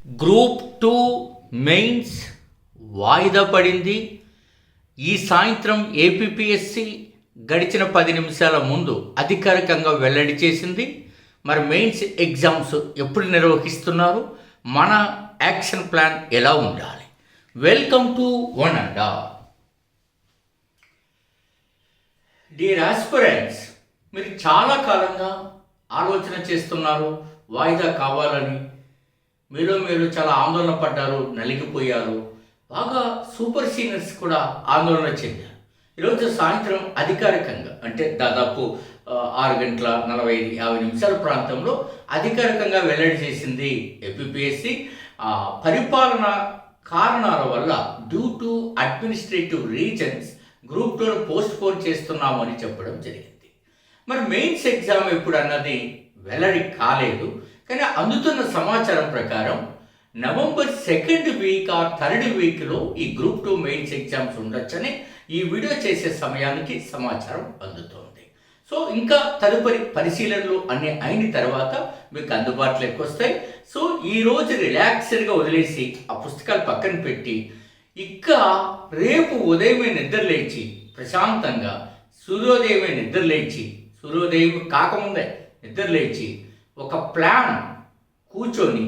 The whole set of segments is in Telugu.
గ్రూప్ 2 మెయిన్స్ వాయిదా పడింది. ఈ సాయంత్రం ఏపీపీఎస్సి గడిచిన 10 నిమిషాల ముందు అధికారికంగా వెల్లడి చేసింది. మరి మెయిన్స్ ఎగ్జామ్స్ ఎప్పుడు నిర్వహిస్తున్నారు, మన యాక్షన్ ప్లాన్ ఎలా ఉండాలి? Welcome to one and all. Dear aspirants, మీరు చాలా కాలంగా ఆలోచన చేస్తున్నారు వాయిదా కావాలని. మీరు చాలా ఆందోళన పడ్డారు, నలిగిపోయారు. బాగా సూపర్ సీనియర్స్ కూడా ఆందోళన చెందారు. ఈరోజు సాయంత్రం అధికారికంగా అంటే దాదాపు 6:45 ప్రాంతంలో అధికారికంగా వెల్లడి చేసింది ఏపీపీఎస్సి. పరిపాలన కారణాల వల్ల due to administrative reasons group 2 post phone చేస్తున్నామని చెప్పడం జరిగింది. మరి మెయిన్స్ ఎగ్జామ్ ఎప్పుడు అన్నది వెల్లడి కాలేదు. కానీ అందుతున్న సమాచారం ప్రకారం November 2nd week or 3rd వీక్లో ఈ గ్రూప్ 2 మెయిన్స్ ఎగ్జామ్స్ ఉండొచ్చని ఈ వీడియో చేసే సమయానికి సమాచారం అందుతోంది. సో ఇంకా తదుపరి పరిశీలనలు అన్నీ అయిన తర్వాత మీకు అందుబాటులోకి వస్తాయి. సో ఈరోజు రిలాక్స్డ్గా వదిలేసి ఆ పుస్తకాలు పక్కన పెట్టి ఇక రేపు ఉదయమే నిద్రలేచి ప్రశాంతంగా సూర్యోదయం కాకముందే నిద్రలేచి ఒక ప్లాన్ కూర్చొని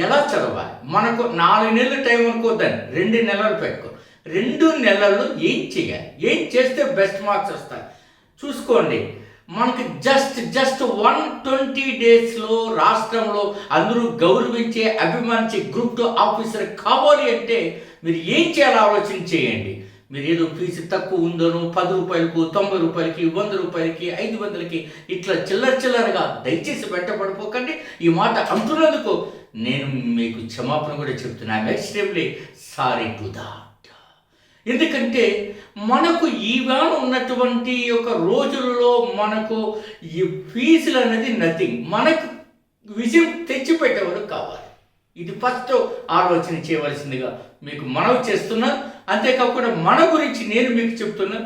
ఎలా చదవాలి, మనకు 4 నెలల టైం అనుకోద్దని 2 నెలలు పెట్టుకో. 2 నెలల్లో ఏం చేయాలి, ఏం చేస్తే బెస్ట్ మార్క్స్ వస్తాయి చూసుకోండి. మనకి జస్ట్ 120 డేస్లో రాష్ట్రంలో అందరూ గౌరవించే అభిమానించే గ్రూప్ 2 ఆఫీసర్ కావాలి అంటే మీరు ఏం చేయాలో ఆలోచన చేయండి. మీరు ఏదో ఫీజు తక్కువ ఉందనో 10 రూపాయలకు 90 రూపాయలకి 100 రూపాయలకి 500కి ఇట్లా చిల్లరగా దయచేసి వెంటపడిపోకండి. ఈ మాట అంటున్నందుకు నేను మీకు క్షమాపణ కూడా చెప్తున్నాను. I'm extremely sorry to that. ఎందుకంటే మనకు ఈవేళ ఉన్నటువంటి ఒక రోజుల్లో మనకు ఈ ఫీజులు అనేది నథింగ్. మనకు విజయం తెచ్చిపెట్టేవారు కావాలి. ఇది ఫస్ట్ ఆలోచన చేయవలసిందిగా మీకు మనవి చేస్తున్నాను. అంతేకాకుండా మన గురించి నేను మీకు చెప్తున్నా,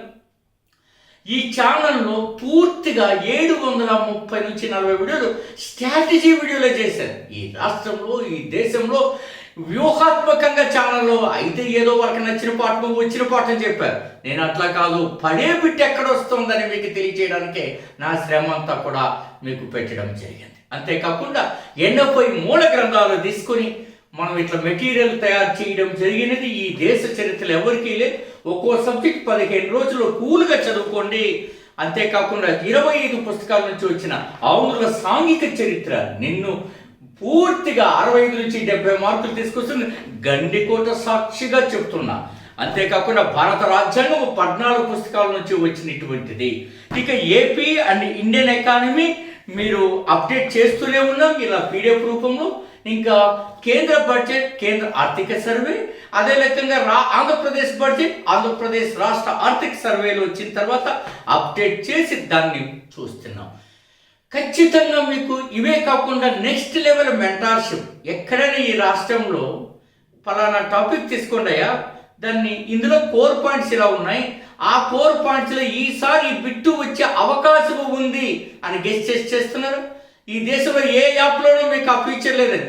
ఈ ఛానల్లో పూర్తిగా 730 నుంచి 40 వీడియోలు స్ట్రాటజీ వీడియోలే చేశాను. ఈ రాష్ట్రంలో ఈ దేశంలో వ్యూహాత్మకంగా ఛానల్లో అయితే ఏదో వరకు వచ్చిన పాఠం చెప్పారు. నేను అట్లా కాదు, పడే బిట్టి ఎక్కడ వస్తుందని మీకు తెలియజేయడానికే నా శ్రమ అంతా కూడా మీకు పెట్టడం జరిగింది. అంతేకాకుండా 80 మూల గ్రంథాలు తీసుకొని మనం ఇట్లా మెటీరియల్ తయారు చేయడం జరిగినది ఈ దేశ చరిత్రలో ఎవరికీ లేదు. ఒక్కో సబ్జెక్ట్ 15 రోజులు కూలుగా చదువుకోండి. అంతేకాకుండా 25 పుస్తకాల నుంచి వచ్చిన ఆంధ్రుల సాంఘిక చరిత్ర నిన్ను పూర్తిగా 65 నుంచి 70 మార్కులు తీసుకొస్తుంది. గండికోట సాక్షిగా చెప్తున్నా. అంతేకాకుండా భారత రాజ్యాంగం 14 పుస్తకాల నుంచి వచ్చినటువంటిది. ఇక ఏపీ అండ్ ఇండియన్ ఎకానమీ మీరు అప్డేట్ చేస్తూనే ఉన్నాం ఇలా పీడిఎఫ్ రూపంలో. ఇంకా కేంద్ర బడ్జెట్, కేంద్ర ఆర్థిక సర్వే, అదే రకంగా ఆంధ్రప్రదేశ్ బడ్జెట్, ఆంధ్రప్రదేశ్ రాష్ట్ర ఆర్థిక సర్వేలు వచ్చిన తర్వాత అప్డేట్ చేసి దాన్ని చూస్తున్నాం. ఖచ్చితంగా మీకు ఇవే కాకుండా నెక్స్ట్ లెవెల్ మెంటార్షిప్ ఎక్కడైనా ఈ రాష్ట్రంలో ఫలానా టాపిక్ తీసుకోండియా, దాన్ని ఇందులో కోర్ పాయింట్స్ ఇలా ఉన్నాయి, ఆ కోర్ పాయింట్స్లో ఈసారి బిట్టు వచ్చే అవకాశం ఉంది అని గెస్ చేస్తున్నారు. ఈ దేశంలో ఏ యాప్లోనూ మీకు ఆ ఫీచర్ లేదండి.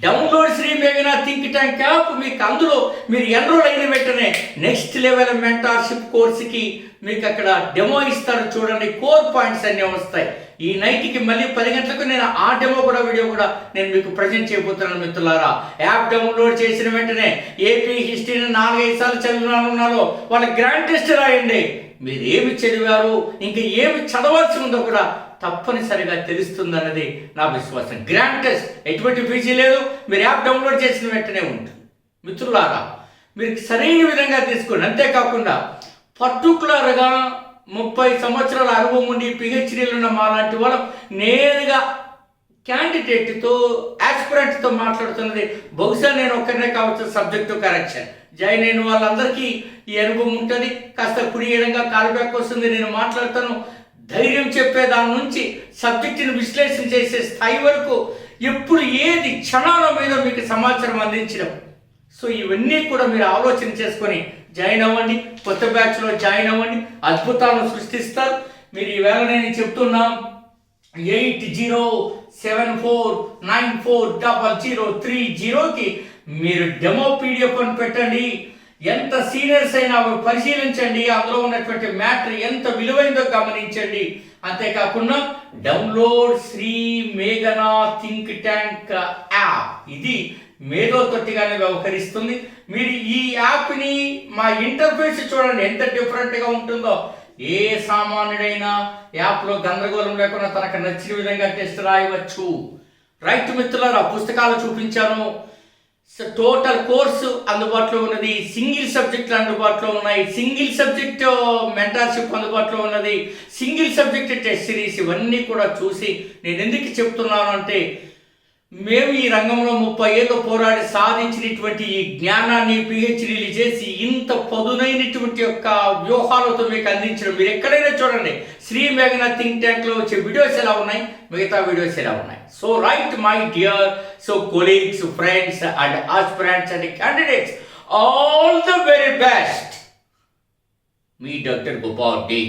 డౌన్లోడ్ శ్రీ మేఘనా థింక్ ట్యాంక్ యాప్, మీకు అందులో మీరు ఎన్రోల్ అయిన వెంటనే నెక్స్ట్ లెవెల్ మెంటార్షిప్ కోర్సుకి మీకు అక్కడ డెమో ఇస్తారు. చూడండి, కోర్ పాయింట్స్ అన్నీ వస్తాయి. ఈ నైట్కి మళ్ళీ 10 గంటలకు నేను ఆ డెమో వీడియో కూడా నేను మీకు ప్రజెంట్ చేయబోతున్నాను మిత్రులారా. యాప్ డౌన్లోడ్ చేసిన వెంటనే ఏపీ హిస్టరీని 4-5 సార్లు చదివినాలో వాళ్ళ గ్రాండ్ టెస్ట్ రాయండి. మీరు ఏమి చదివారు, ఇంకా ఏమి చదవాల్సి ఉందో కూడా తప్పనిసరిగా తెలుస్తుందన్నది నా విశ్వాసం. గ్రాండ్ టెస్ట్ ఎటువంటి ఫీజు లేదు, మీరు యాప్ డౌన్లోడ్ చేసిన వెంటనే ఉంటుంది. మిత్రులారా, మీరు సరైన విధంగా తీసుకోండి. అంతేకాకుండా పర్టికులర్గా 30 సంవత్సరాల అనుభవం ఉండి పిహెచ్డీలు ఉన్న మాలాంటి వాళ్ళు నేరుగా క్యాండిడేట్తో యాస్పిరెంట్తో మాట్లాడుతున్నది. బహుశా నేను ఒక్కరినే కావచ్చు సబ్జెక్టు కరెక్షన్ జాయిన్ అయిన వాళ్ళందరికీ ఈ అనుభవం ఉంటుంది. కాస్త కుడియడంగా కాల్ బ్యాక్ వస్తుంది, నేను మాట్లాడతాను. ధైర్యం చెప్పే దాని నుంచి సబ్జెక్టుని విశ్లేషణ చేసే స్థాయి వరకు ఎప్పుడు ఏది క్షణాల మీద మీకు సమాచారం అందించడం. సో ఇవన్నీ కూడా మీరు ఆలోచన చేసుకొని జాయిన్ అవ్వండి. కొత్త బ్యాచ్లో జాయిన్ అవ్వండి, అద్భుతాలను సృష్టిస్తారు. మీరు ఈవేళ నేను చెప్తున్నా 8074940030కి మీరు డెమో పీడిఎఫ్ అని పెట్టండి. ఎంత సీనియర్స్ అయినా అవి పరిశీలించండి. అందులో ఉన్నటువంటి మ్యాటర్ ఎంత విలువైందో గమనించండి. అంతేకాకుండా డౌన్లోడ్ శ్రీ మేఘనా థింక్ ట్యాంక్ యాప్. ఇది మేధో తొట్టిగానే వ్యవహరిస్తుంది. మీరు ఈ యాప్ని మా ఇంటర్ఫేస్ చూడండి ఎంత డిఫరెంట్గా ఉంటుందో. ఏ సామాన్యుడైనా యాప్లో గందరగోళం లేకుండా తనకు నచ్చిన విధంగా టెస్ట్ రాయవచ్చు. రైట్ మిత్రులారా, పుస్తకాలు చూపించాను. టోటల్ కోర్సు అందుబాటులో ఉన్నది. సింగిల్ సబ్జెక్టులు అందుబాటులో ఉన్నాయి. సింగిల్ సబ్జెక్ట్ మెంటర్షిప్ అందుబాటులో ఉన్నది. సింగిల్ సబ్జెక్ట్ టెస్ట్ సిరీస్ ఇవన్నీ కూడా చూసి నేను ఎందుకు చెప్తున్నాను అంటే, మేము ఈ రంగంలో 30 ఏళ్ళు పోరాడి సాధించినటువంటి ఈ జ్ఞానాన్ని పిహెచ్డీలు చేసి ఇంత పదునైనటువంటి యొక్క వ్యూహాలతో మీకు అందించడం. మీరు ఎక్కడైనా చూడండి, శ్రీ మేఘనా థింక్ ట్యాంక్లో వచ్చే వీడియోస్ ఎలా ఉన్నాయి, మిగతా వీడియోస్ ఎలా ఉన్నాయి. So right my dear colleagues, friends and aspirants and candidates, all the very best. మీ డాక్టర్ గోపాల్ డి.